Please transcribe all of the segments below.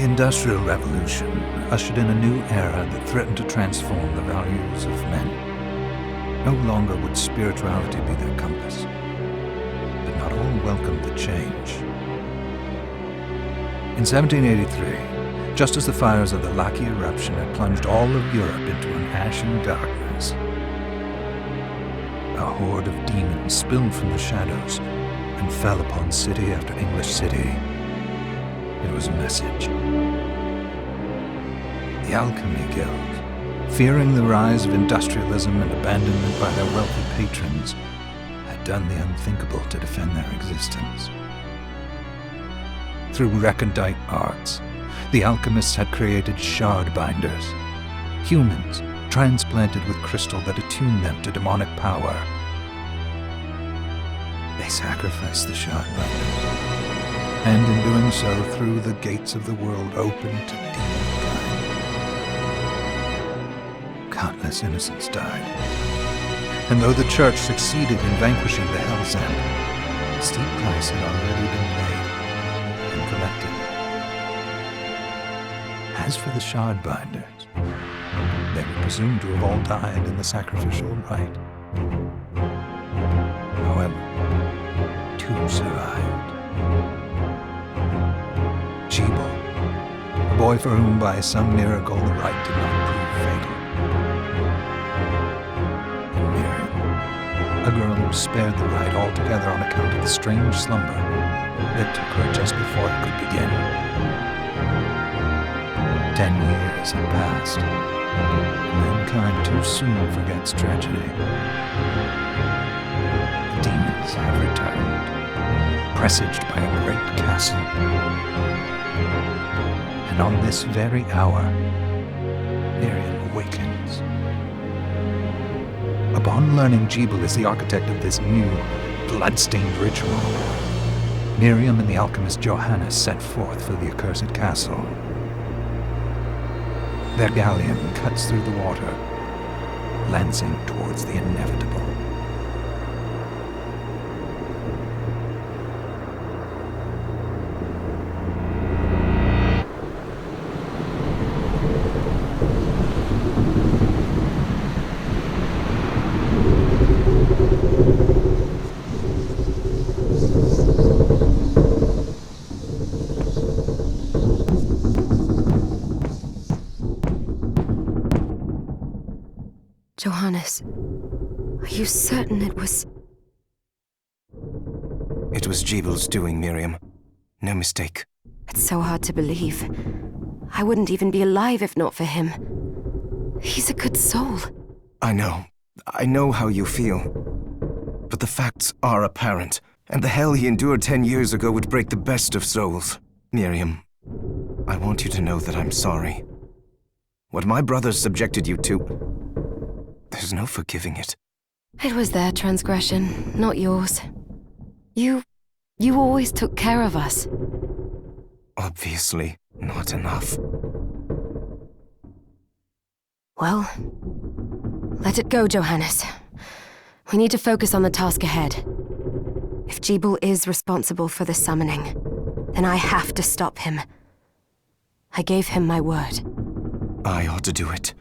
The Industrial Revolution ushered in a new era that threatened to transform the values of men. No longer would spirituality be their compass, but not all welcomed the change. In 1783, just as the fires of the Laki eruption had plunged all of Europe into an ashen darkness, a horde of demons spilled from the shadows and fell upon city after English city. It was a message. The Alchemy Guild, fearing the rise of industrialism and abandonment by their wealthy patrons, had done the unthinkable to defend their existence. Through recondite arts, the alchemists had created shard binders, humans transplanted with crystal that attuned them to demonic power. They sacrificed the shard binders, and in doing so threw the gates of the world open to demonkind. Countless innocents died, and though the Church succeeded in vanquishing the Hell's End, a steep price had already been paid and collected. As for the shard binders, they were presumed to have all died in the sacrificial rite. However, two survived. GB, a boy for whom by some miracle the rite did not prove fatal. And Miriam, a girl who was spared the rite altogether on account of the strange slumber that took her just before it could begin. 10 years had passed. Mankind too soon forgets tragedy. The demons have returned, presaged by a great castle. And on this very hour, Miriam awakens. Upon learning GB is the architect of this new, bloodstained ritual, Miriam and the alchemist Johannes set forth for the accursed castle. Their galleon cuts through the water, lancing towards the inevitable. Johannes, are you certain it was... It was GB's doing, Miriam. No mistake. It's so hard to believe. I wouldn't even be alive if not for him. He's a good soul. I know. I know how you feel. But the facts are apparent, and the hell he endured 10 years ago would break the best of souls. Miriam, I want you to know that I'm sorry. What my brothers subjected you to... there's no forgiving it. It was their transgression, not yours. You always took care of us. Obviously, not enough. Well, let it go, Johannes. We need to focus on the task ahead. If GB is responsible for the summoning, then I have to stop him. I gave him my word. I ought to do it.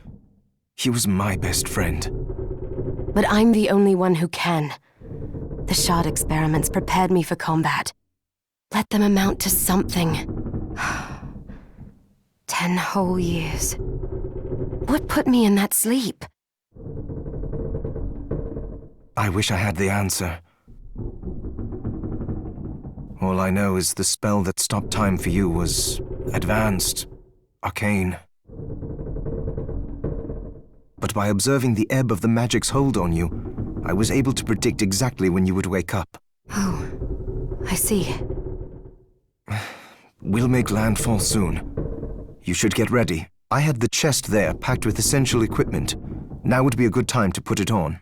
He was my best friend. But I'm the only one who can. The shard experiments prepared me for combat. Let them amount to something. 10 whole years. What put me in that sleep? I wish I had the answer. All I know is the spell that stopped time for you was advanced, arcane. But by observing the ebb of the magic's hold on you, I was able to predict exactly when you would wake up. Oh, I see. We'll make landfall soon. You should get ready. I had the chest there packed with essential equipment. Now would be a good time to put it on.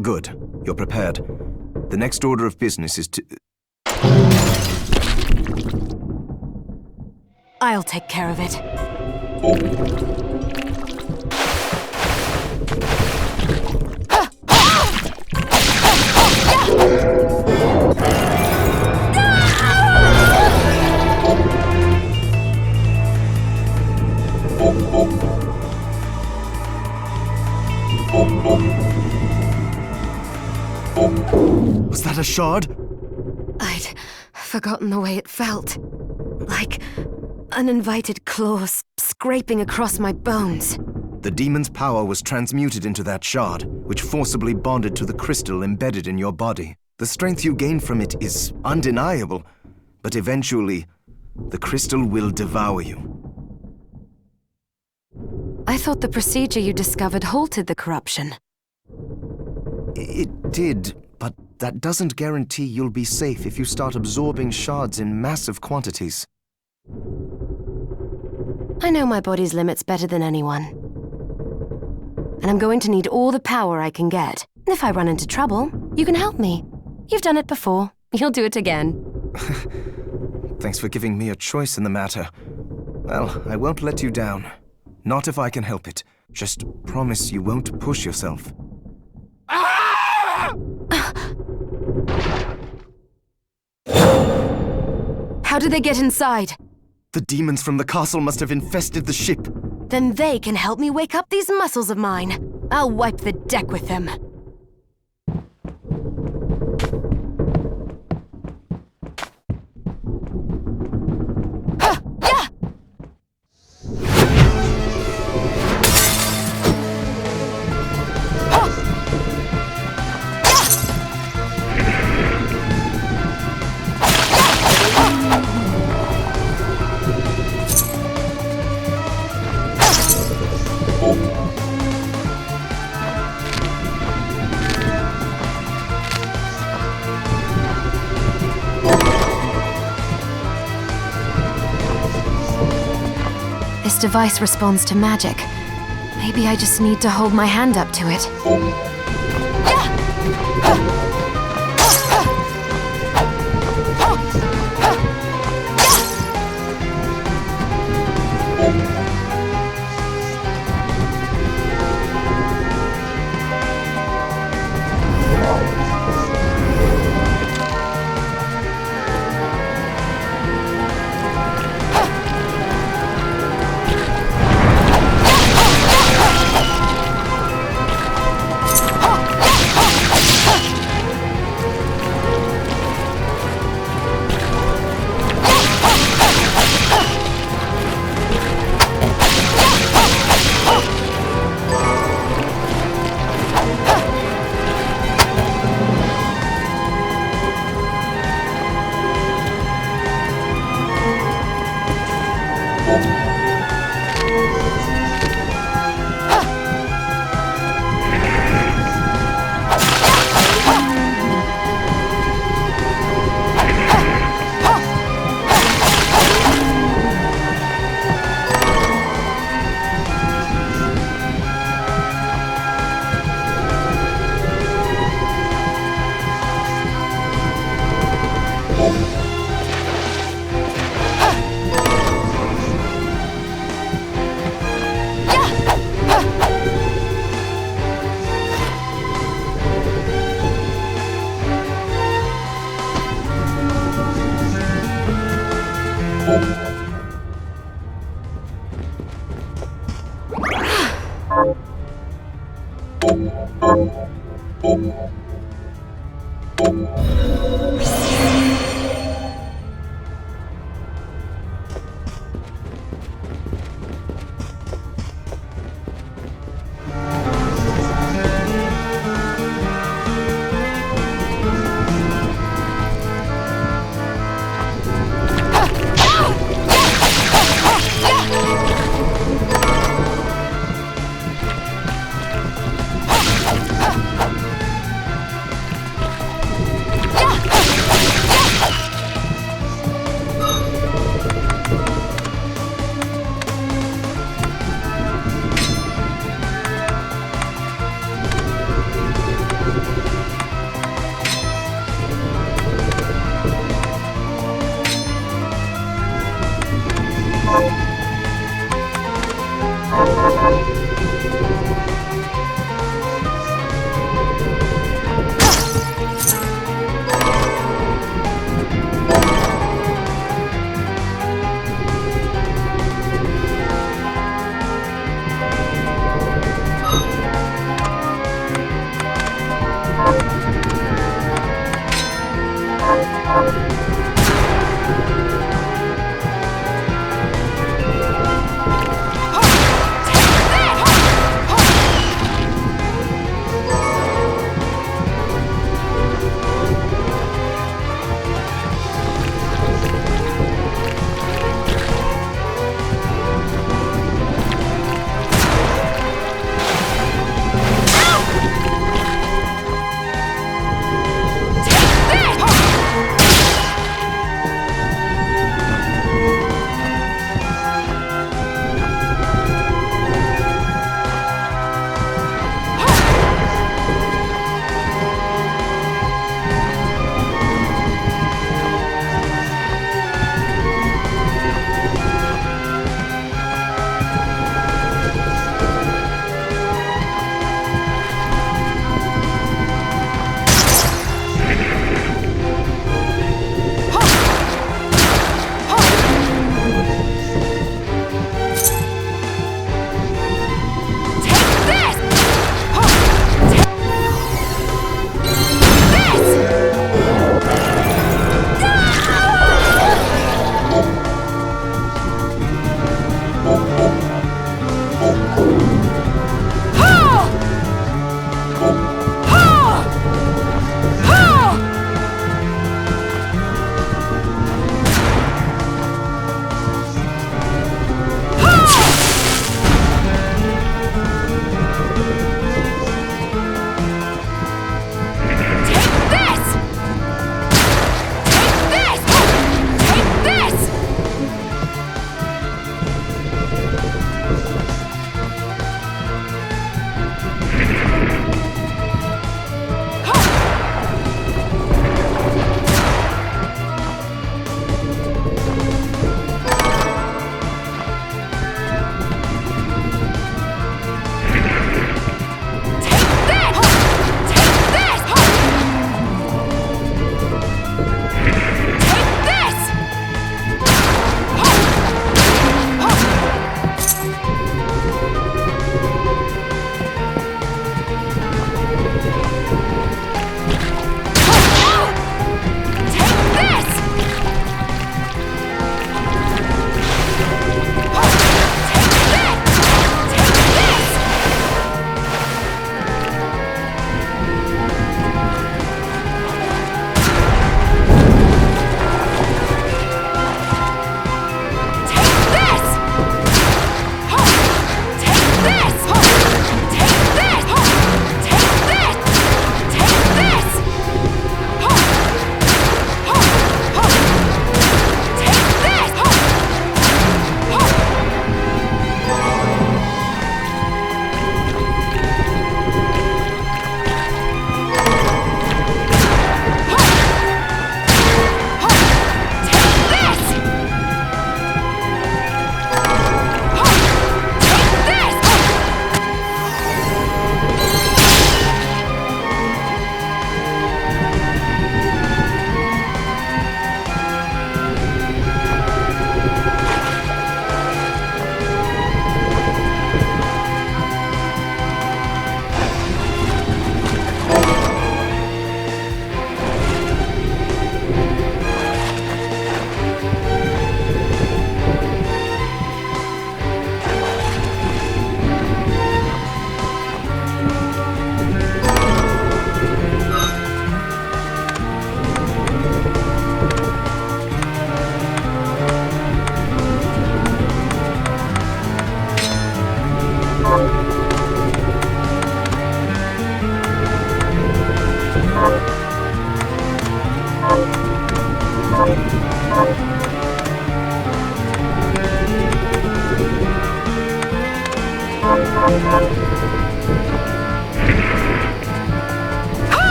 Good. You're prepared. The next order of business is to... I'll take care of it. Was that a shard? I'd forgotten the way it felt. Like uninvited claws scraping across my bones. The demon's power was transmuted into that shard, which forcibly bonded to the crystal embedded in your body. The strength you gain from it is undeniable, but eventually, the crystal will devour you. I thought the procedure you discovered halted the corruption. It did, but that doesn't guarantee you'll be safe if you start absorbing shards in massive quantities. I know my body's limits better than anyone. And I'm going to need all the power I can get. If I run into trouble, you can help me. You've done it before. You'll do it again. Thanks for giving me a choice in the matter. Well, I won't let you down. Not if I can help it. Just promise you won't push yourself. How did they get inside? The demons from the castle must have infested the ship. Then they can help me wake up these muscles of mine. I'll wipe the deck with them. This device responds to magic. Maybe I just need to hold my hand up to it.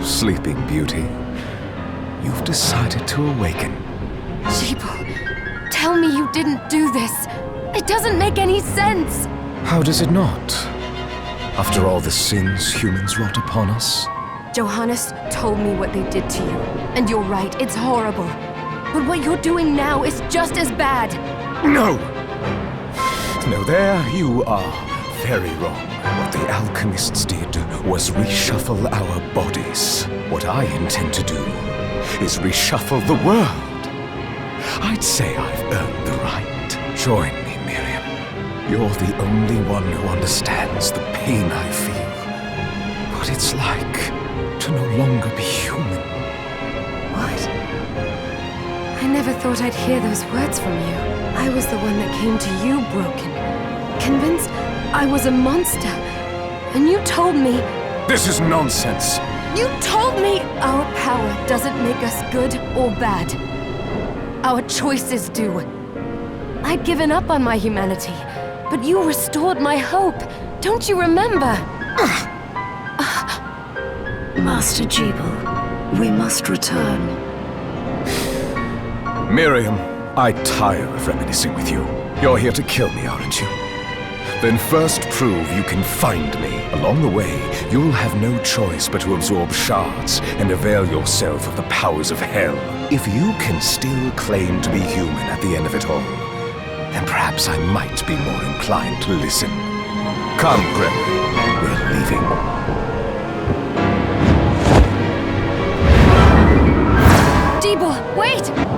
Sleeping Beauty. You've decided to awaken. Jeeble, tell me you didn't do this. It doesn't make any sense. How does it not? After all the sins humans wrought upon us? Johannes told me what they did to you. And you're right, it's horrible. But what you're doing now is just as bad. No! No, there you are. Very wrong. What the alchemists did was reshuffle our bodies. What I intend to do is reshuffle the world. I'd say I've earned the right. Join me, Miriam. You're the only one who understands the pain I feel. What it's like to no longer be human. What? I never thought I'd hear those words from you. I was the one that came to you broken. Convinced I was a monster. And you told me... This is nonsense. You told me our power doesn't make us good or bad. Our choices do. I'd given up on my humanity, but you restored my hope. Don't you remember? Master Jeeble, we must return. Miriam, I tire of reminiscing with you. You're here to kill me, aren't you? Then first prove you can find me. Along the way, you'll have no choice but to absorb shards and avail yourself of the powers of hell. If you can still claim to be human at the end of it all, then perhaps I might be more inclined to listen. Come, Gregory, we're leaving. Jeeble, wait!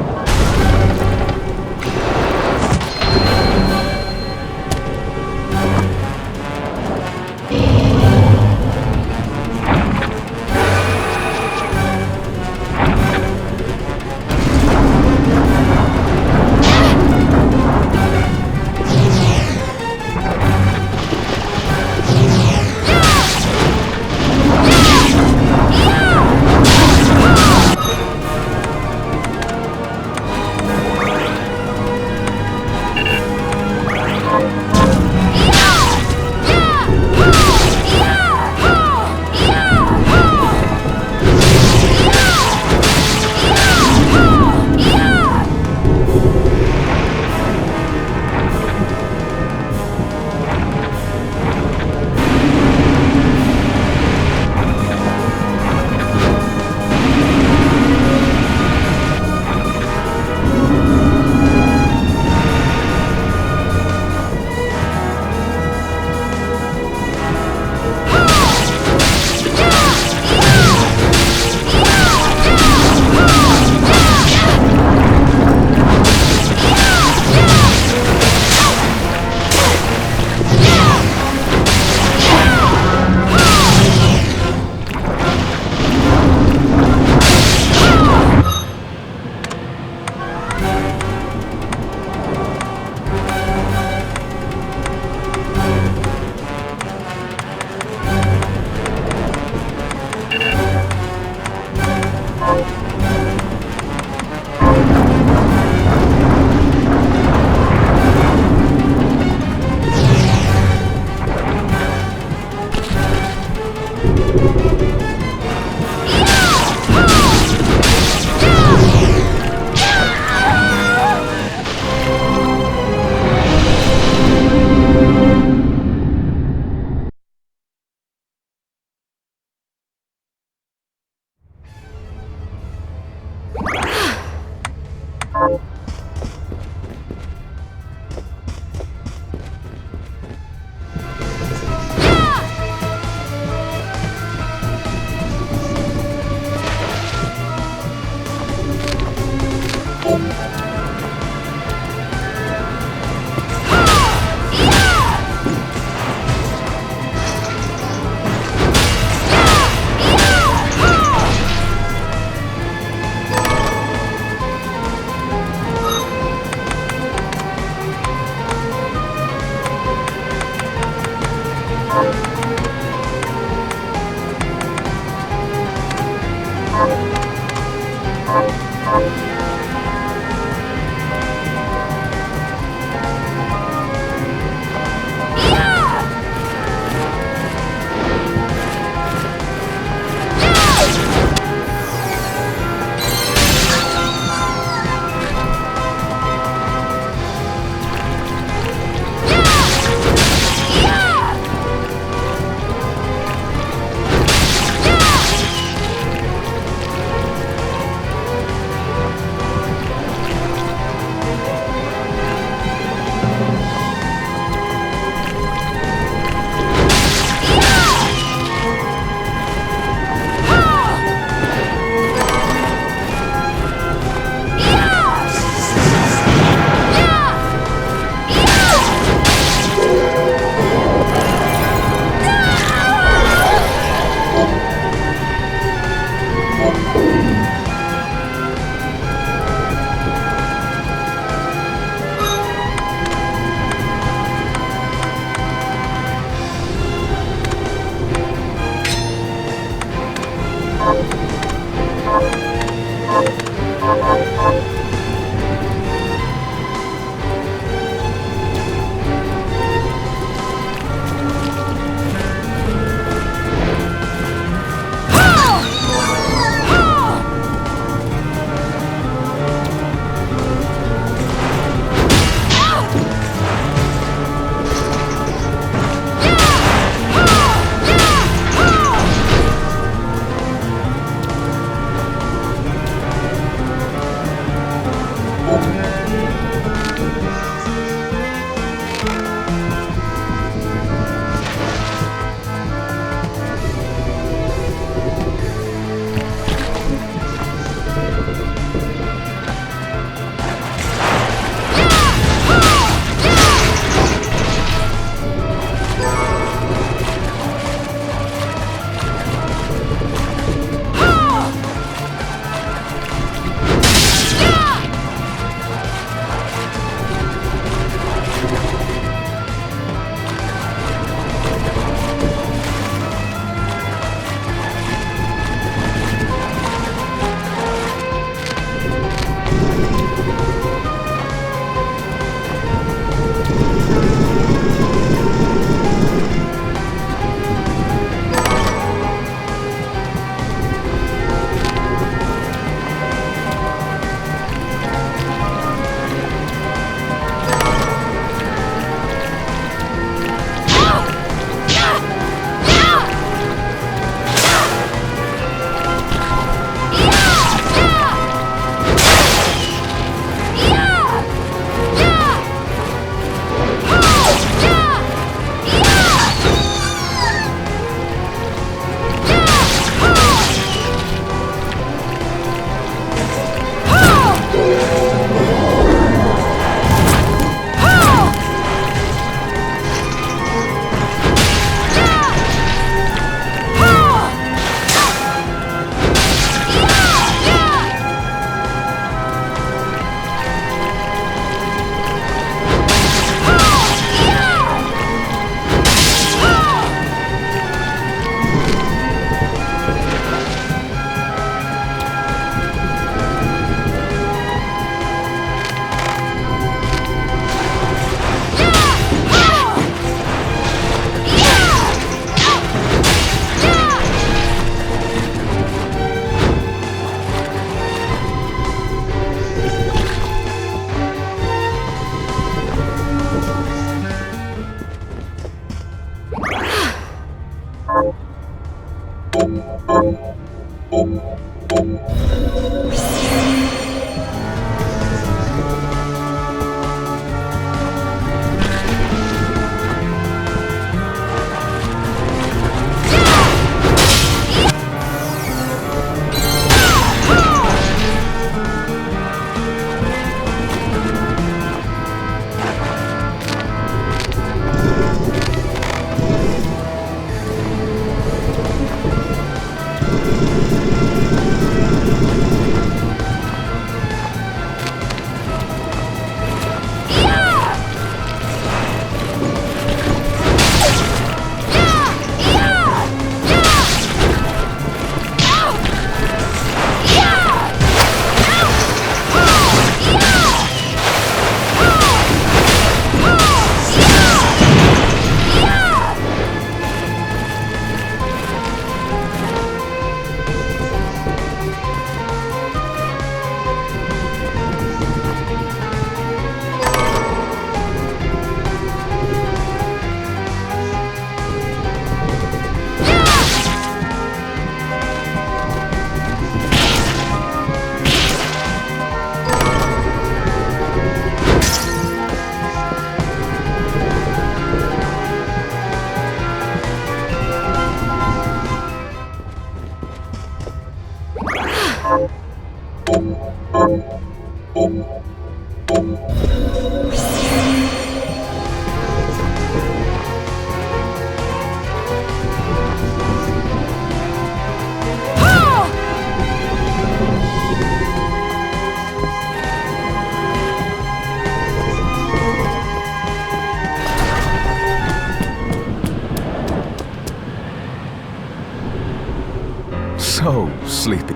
sleepy.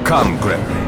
Come, Gregory.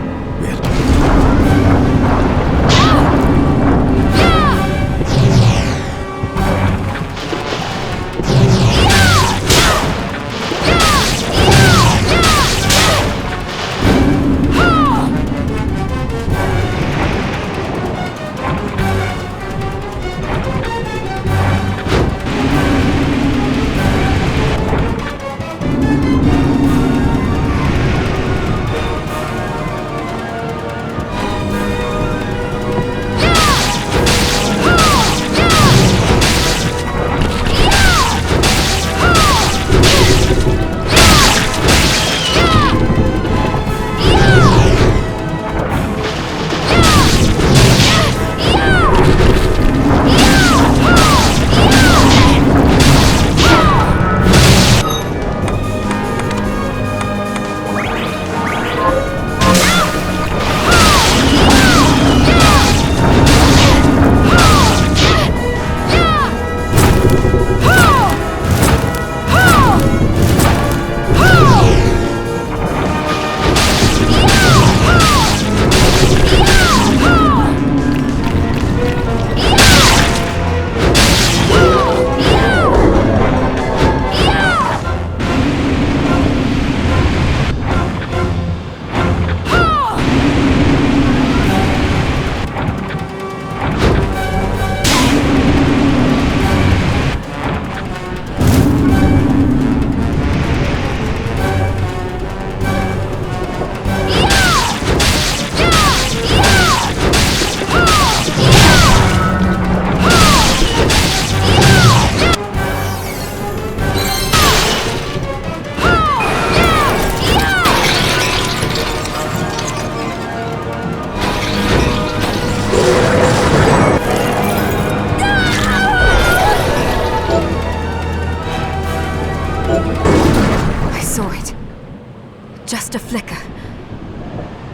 Just a flicker.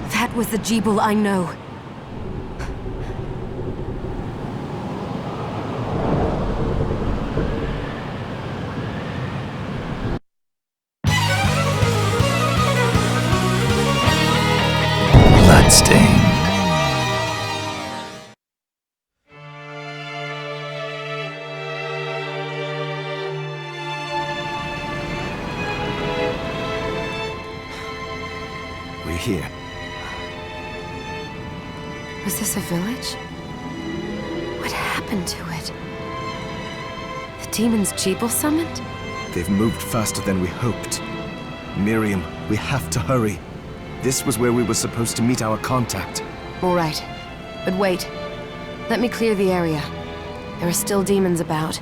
That was the Jeeble I know. Bloodstained. We're here. Was this a village? What happened to it? The demons Jeeble summoned? They've moved faster than we hoped. Miriam, we have to hurry. This was where we were supposed to meet our contact. All right. But wait. Let me clear the area. There are still demons about.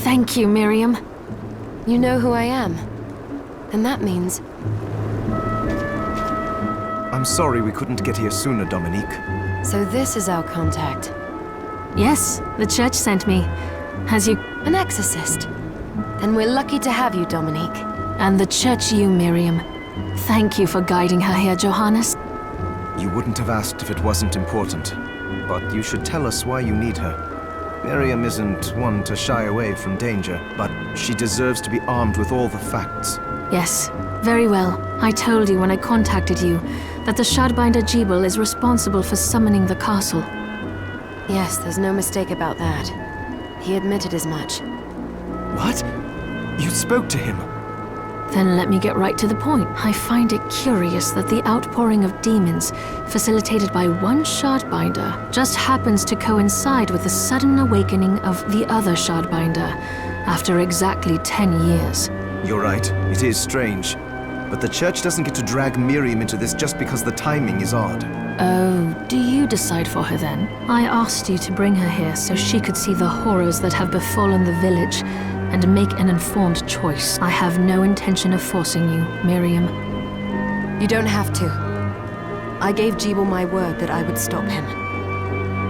Thank you, Miriam. You know who I am. And that means... I'm sorry we couldn't get here sooner, Dominique. So this is our contact. Yes, the church sent me. As you... An exorcist? Then we're lucky to have you, Dominique. And the church you, Miriam. Thank you for guiding her here, Johannes. You wouldn't have asked if it wasn't important. But you should tell us why you need her. Miriam isn't one to shy away from danger, but she deserves to be armed with all the facts. Yes, very well. I told you when I contacted you that the Shardbinder Jebel is responsible for summoning the castle. Yes, there's no mistake about that. He admitted as much. What? You spoke to him? Then let me get right to the point. I find it curious that the outpouring of demons, facilitated by one Shardbinder, just happens to coincide with the sudden awakening of the other Shardbinder, after exactly 10 years. You're right, it is strange. But the church doesn't get to drag Miriam into this just because the timing is odd. Oh, do you decide for her then? I asked you to bring her here so she could see the horrors that have befallen the village and make an informed choice. I have no intention of forcing you, Miriam. You don't have to. I gave Jebel my word that I would stop him.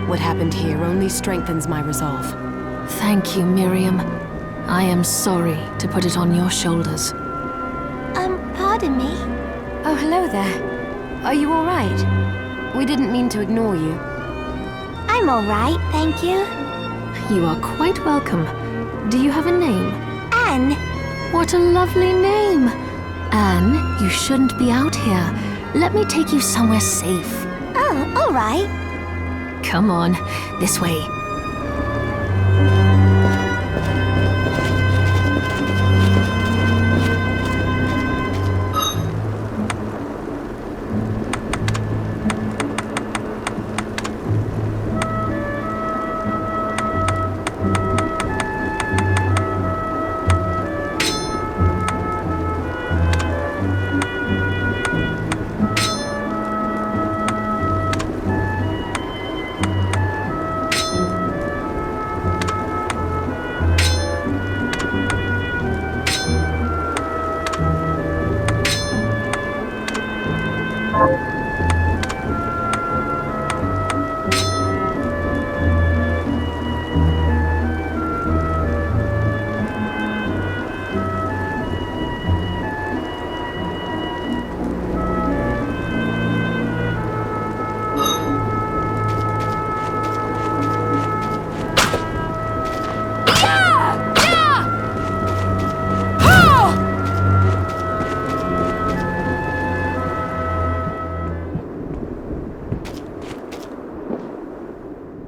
What happened here only strengthens my resolve. Thank you, Miriam. I am sorry to put it on your shoulders. Pardon me? Oh, hello there. Are you all right? We didn't mean to ignore you. I'm all right, thank you. You are quite welcome. Do you have a name? Anne. What a lovely name! Anne, you shouldn't be out here. Let me take you somewhere safe. Oh, all right. Come on, this way.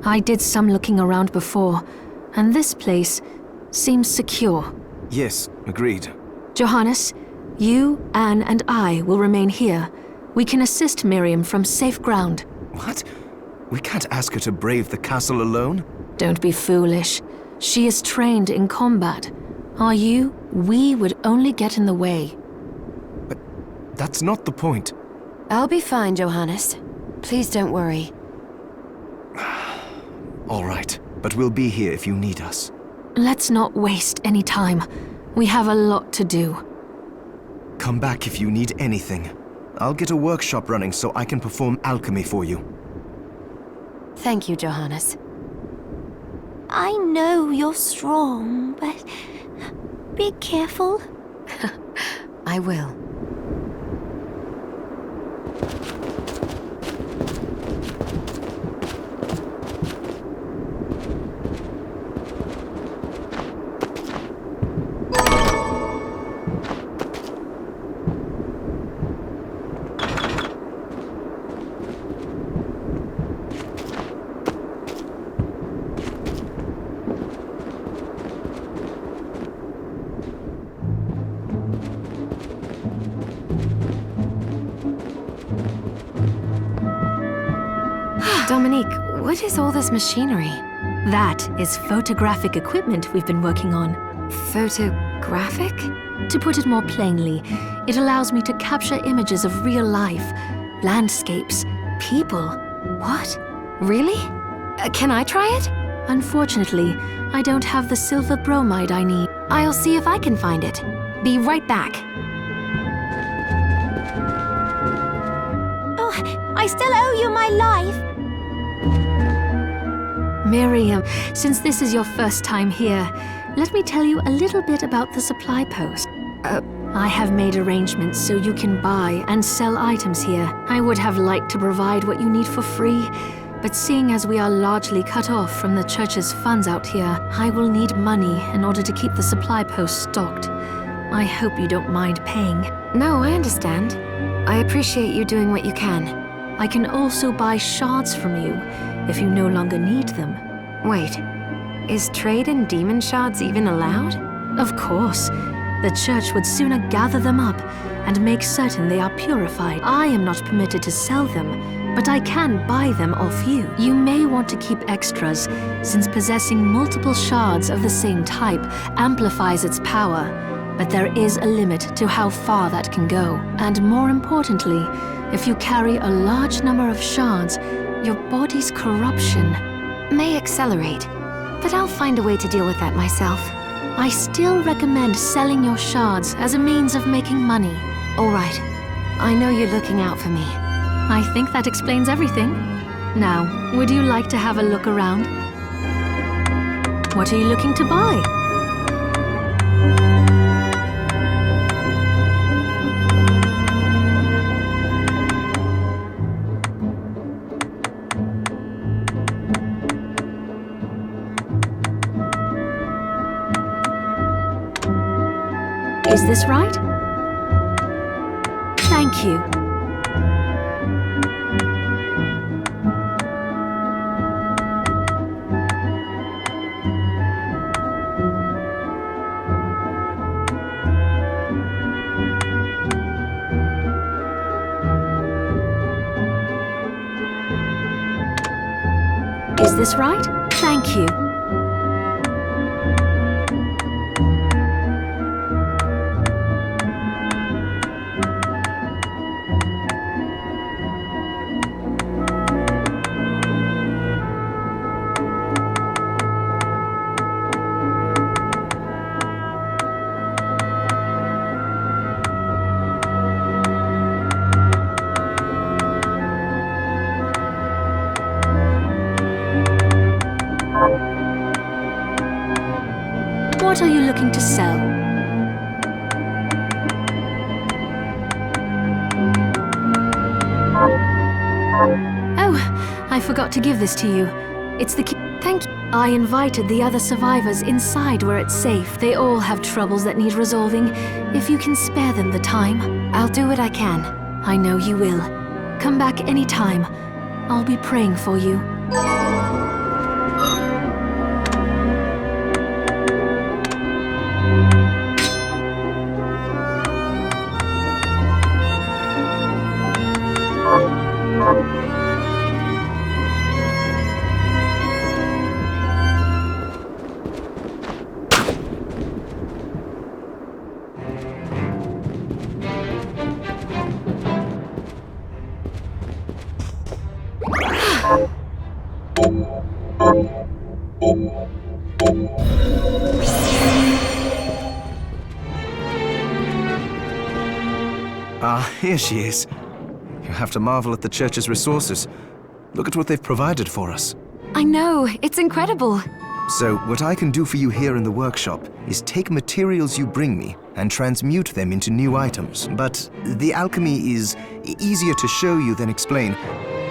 I did some looking around before, and this place seems secure. Yes, agreed. Johannes, you, Anne, and I will remain here. We can assist Miriam from safe ground. What? We can't ask her to brave the castle alone? Don't be foolish. She is trained in combat. Are you? We would only get in the way. But that's not the point. I'll be fine, Johannes. Please don't worry. All right, but we'll be here if you need us. Let's not waste any time. We have a lot to do. Come back if you need anything. I'll get a workshop running so I can perform alchemy for you. Thank you, Johannes. I know you're strong, but be careful. I will. Dominique, what is all this machinery? That is photographic equipment we've been working on. Photographic? To put it more plainly, it allows me to capture images of real life, landscapes, people. What? Really? Can I try it? Unfortunately, I don't have the silver bromide I need. I'll see if I can find it. Be right back. Oh, I still owe you my life. Miriam, since this is your first time here, let me tell you a little bit about the supply post. I have made arrangements so you can buy and sell items here. I would have liked to provide what you need for free, but seeing as we are largely cut off from the church's funds out here, I will need money in order to keep the supply post stocked. I hope you don't mind paying. No, I understand. I appreciate you doing what you can. I can also buy shards from you if you no longer need them. Wait, is trade in demon shards even allowed? Of course. The church would sooner gather them up and make certain they are purified. I am not permitted to sell them, but I can buy them off you. You may want to keep extras, since possessing multiple shards of the same type amplifies its power, but there is a limit to how far that can go. And more importantly, if you carry a large number of shards, your body's corruption may accelerate, but I'll find a way to deal with that myself. I still recommend selling your shards as a means of making money. All right. I know you're looking out for me. I think that explains everything. Now, would you like to have a look around? What are you looking to buy? Is this right? Thank you. Is this right? Thank you. What are you looking to sell? Oh, I forgot to give this to you. It's the key. Thank you. I invited the other survivors inside where it's safe. They all have troubles that need resolving. If you can spare them the time. I'll do what I can. I know you will. Come back anytime. I'll be praying for you. Ah, here she is. You have to marvel at the church's resources. Look at what they've provided for us. I know, it's incredible. So, what I can do for you here in the workshop is take materials you bring me and transmute them into new items. But the alchemy is easier to show you than explain.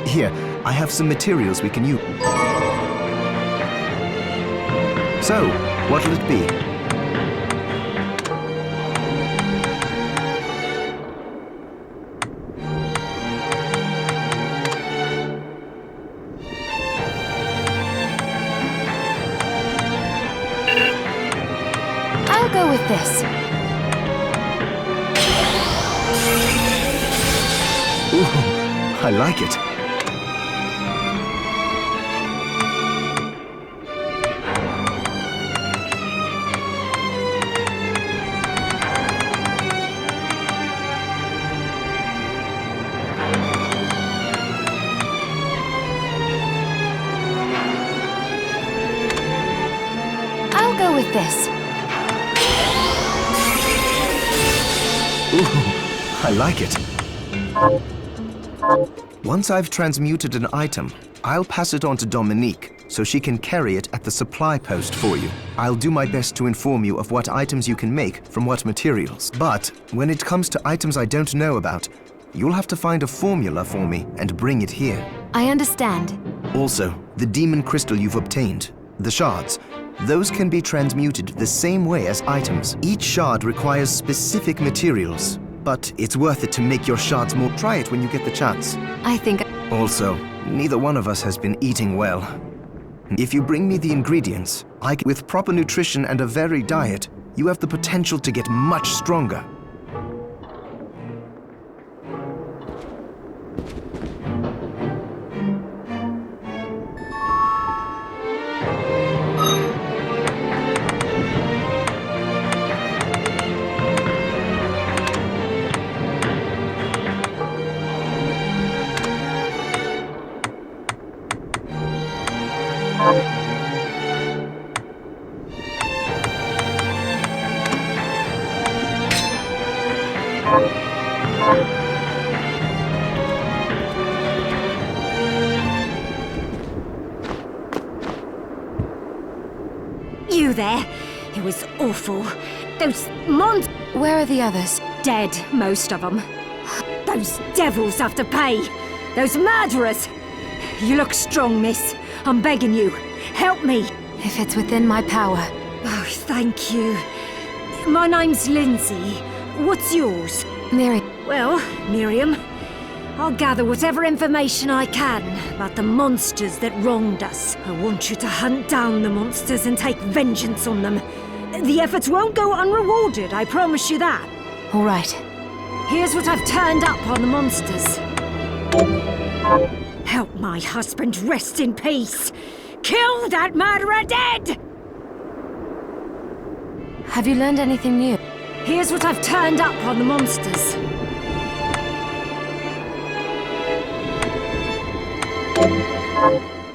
Here, I have some materials we can use. So, what'll it be? I'll go with this. Ooh, I like it. I'll go with this. Ooh, I like it. Once I've transmuted an item, I'll pass it on to Dominique. so she can carry it at the supply post for you. I'll do my best to inform you of what items you can make from what materials. But when it comes to items I don't know about, you'll have to find a formula for me and bring it here. I understand. Also, the demon crystal you've obtained, the shards, those can be transmuted the same way as items. Each shard requires specific materials, but it's worth it to make your shards more. Try it when you get the chance. I think... Also, neither one of us has been eating well. If you bring me the ingredients, with proper nutrition and a varied diet, you have the potential to get much stronger. You there? It was awful. Those monsters... Where are the others? Dead, most of them. Those devils have to pay. Those murderers. You look strong, miss. I'm begging you. Help me. If it's within my power. Oh, thank you. My name's Lindsay. What's yours? Mary. Well, Miriam, I'll gather whatever information I can about the monsters that wronged us. I want you to hunt down the monsters and take vengeance on them. The efforts won't go unrewarded, I promise you that. All right. Here's what I've turned up on the monsters. Help my husband rest in peace. Kill that murderer dead! Have you learned anything new? Here's what I've turned up on the monsters.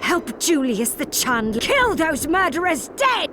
Help Julius the Chandler kill those murderers dead!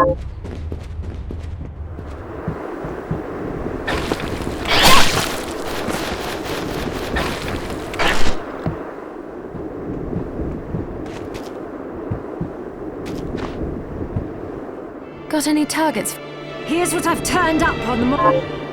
Got any targets? Here's what I've turned up on the mo-